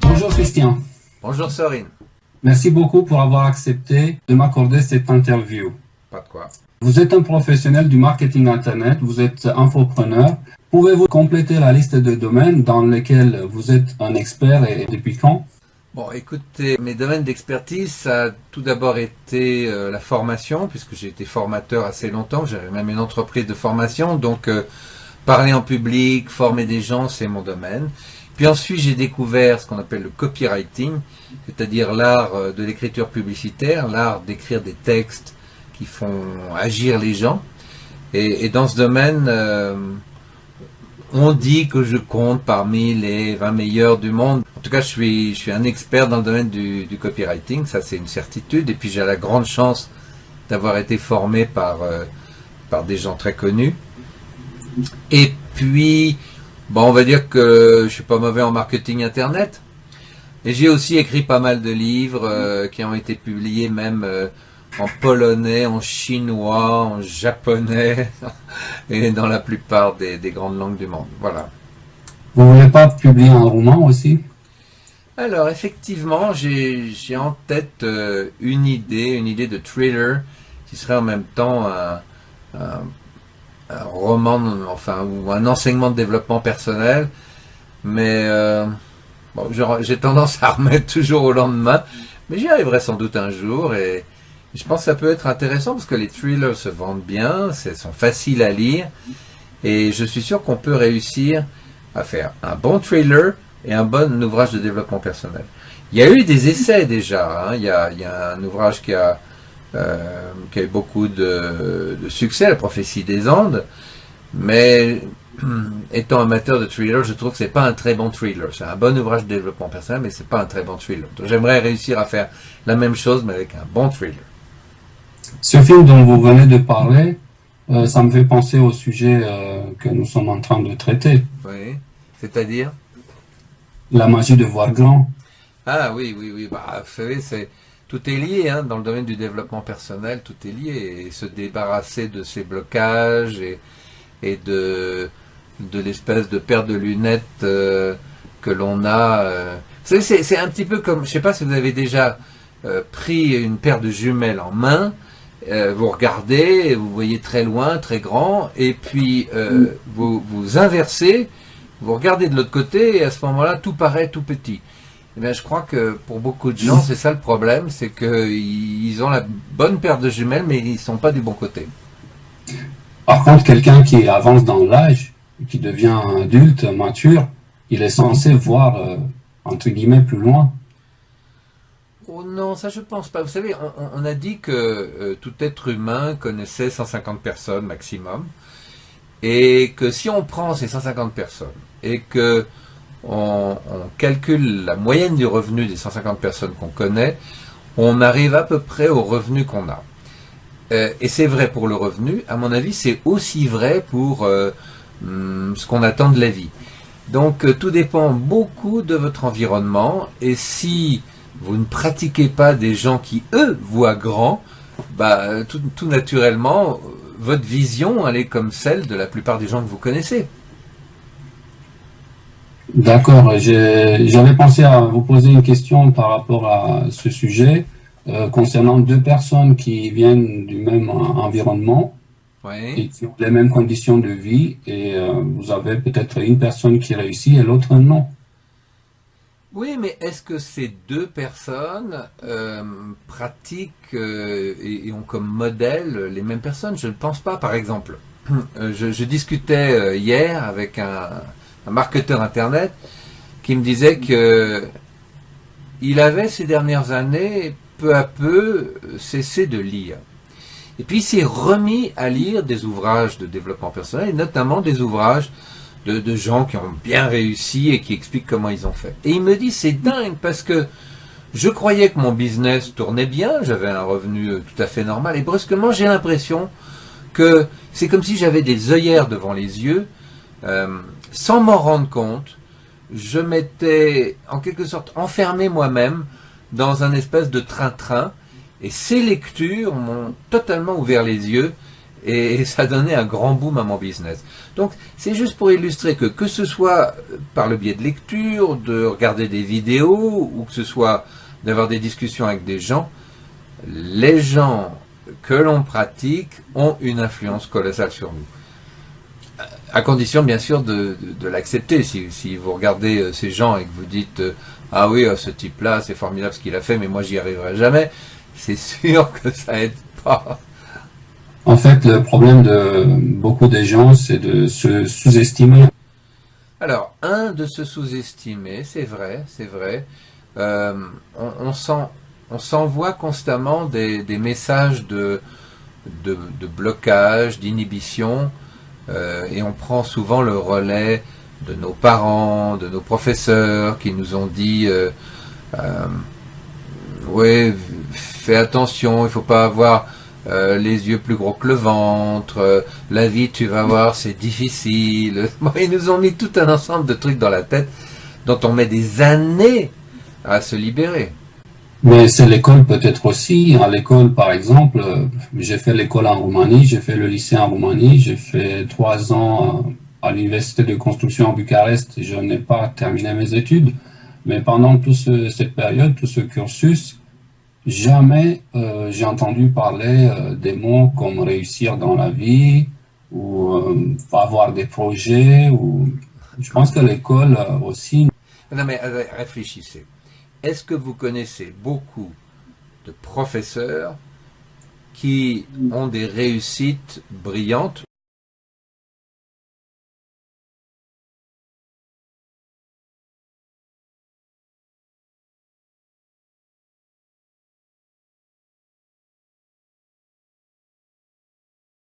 Bonjour Christian. Bonjour Sorine. Merci beaucoup pour avoir accepté de m'accorder cette interview. Pas de quoi. Vous êtes un professionnel du marketing Internet, vous êtes infopreneur. Pouvez-vous compléter la liste de domaines dans lesquels vous êtes un expert et depuis quand? Bon, écoutez, mes domaines d'expertise, ça a tout d'abord été la formation, puisque j'ai été formateur assez longtemps, j'avais même une entreprise de formation, donc parler en public, former des gens, c'est mon domaine. Puis ensuite, j'ai découvert ce qu'on appelle le copywriting, c'est-à-dire l'art de l'écriture publicitaire, l'art d'écrire des textes qui font agir les gens. Et dans ce domaine, on dit que je compte parmi les 20 meilleurs du monde. En tout cas, je suis un expert dans le domaine du copywriting, ça c'est une certitude. Et puis j'ai la grande chance d'avoir été formé par des gens très connus. Et puis, bon, on va dire que je suis pas mauvais en marketing Internet. Et j'ai aussi écrit pas mal de livres qui ont été publiés même en polonais, en chinois, en japonais et dans la plupart des grandes langues du monde. Voilà. Vous voulez pas publier un roman aussi? Alors effectivement, j'ai en tête une idée de thriller qui serait en même temps un roman, enfin, ou un enseignement de développement personnel, mais bon, j'ai tendance à remettre toujours au lendemain, mais j'y arriverai sans doute un jour, et je pense que ça peut être intéressant parce que les thrillers se vendent bien, sont faciles à lire, et je suis sûr qu'on peut réussir à faire un bon thriller et un bon ouvrage de développement personnel. Il y a eu des essais déjà, hein. Il y a un ouvrage qui a eu beaucoup de succès, La prophétie des Andes, mais étant amateur de thriller, je trouve que c'est pas un très bon thriller. C'est un bon ouvrage de développement personnel, mais c'est pas un très bon thriller. Donc j'aimerais réussir à faire la même chose, mais avec un bon thriller. Ce film dont vous venez de parler, ça me fait penser au sujet que nous sommes en train de traiter. Oui, c'est-à-dire? La magie de voir grand. Ah oui, bah, vous savez, tout est lié, hein, dans le domaine du développement personnel, tout est lié, et se débarrasser de ces blocages et de l'espèce de paire de lunettes que l'on a. Vous savez, c'est un petit peu comme, je sais pas si vous avez déjà pris une paire de jumelles en main, vous regardez, vous voyez très loin, très grand, et puis vous inversez, vous regardez de l'autre côté, et à ce moment-là, tout paraît tout petit. Eh bien, je crois que pour beaucoup de gens, c'est ça le problème, c'est qu'ils ont la bonne paire de jumelles, mais ils ne sont pas du bon côté. Par contre, quelqu'un qui avance dans l'âge, qui devient adulte, mature, il est censé voir, entre guillemets, plus loin. Oh non, ça je pense pas. Vous savez, on a dit que tout être humain connaissait 150 personnes maximum, et que si on prend ces 150 personnes, et que on calcule la moyenne du revenu des 150 personnes qu'on connaît, on arrive à peu près au revenu qu'on a. Et c'est vrai pour le revenu, à mon avis, c'est aussi vrai pour ce qu'on attend de la vie. Donc tout dépend beaucoup de votre environnement, et si vous ne pratiquez pas des gens qui, eux, voient grand, bah, tout naturellement, votre vision, elle est comme celle de la plupart des gens que vous connaissez. D'accord, j'avais pensé à vous poser une question par rapport à ce sujet concernant deux personnes qui viennent du même environnement Oui. et qui ont les mêmes conditions de vie, et vous avez peut-être une personne qui réussit et l'autre non. Oui, mais est-ce que ces deux personnes pratiquent et ont comme modèle les mêmes personnes? Je ne pense pas. Par exemple, je discutais hier avec un marketeur Internet qui me disait que il avait ces dernières années peu à peu cessé de lire. Et puis il s'est remis à lire des ouvrages de développement personnel, et notamment des ouvrages de gens qui ont bien réussi et qui expliquent comment ils ont fait. Et il me dit, c'est dingue parce que je croyais que mon business tournait bien, j'avais un revenu tout à fait normal, et brusquement j'ai l'impression que c'est comme si j'avais des œillères devant les yeux, sans m'en rendre compte. Je m'étais en quelque sorte enfermé moi-même dans un espèce de train-train, et ces lectures m'ont totalement ouvert les yeux, et ça donnait un grand boom à mon business. Donc c'est juste pour illustrer que ce soit par le biais de lecture, de regarder des vidéos, ou que ce soit d'avoir des discussions avec des gens, les gens que l'on pratique ont une influence colossale sur nous. À condition bien sûr de l'accepter. Si vous regardez ces gens et que vous dites ah oui, ce type-là, c'est formidable ce qu'il a fait, mais moi j'y arriverai jamais, c'est sûr que ça aide pas. En fait, le problème de beaucoup de gens, c'est de se sous-estimer. Alors, de se sous-estimer, c'est vrai, c'est vrai. On s'envoie constamment des messages de blocage, d'inhibition, et on prend souvent le relais de nos parents, de nos professeurs qui nous ont dit ouais, fais attention, il faut pas avoir les yeux plus gros que le ventre, la vie tu vas voir c'est difficile. Bon, ils nous ont mis tout un ensemble de trucs dans la tête dont on met des années à se libérer. Mais c'est l'école peut-être aussi. À l'école, par exemple, j'ai fait l'école en Roumanie, j'ai fait le lycée en Roumanie, j'ai fait 3 ans à l'université de construction à Bucarest. Je n'ai pas terminé mes études, mais pendant cette période, tout ce cursus, jamais j'ai entendu parler des mots comme réussir dans la vie ou avoir des projets. Ou je pense que l'école aussi. Non mais réfléchissez. Est-ce que vous connaissez beaucoup de professeurs qui ont des réussites brillantes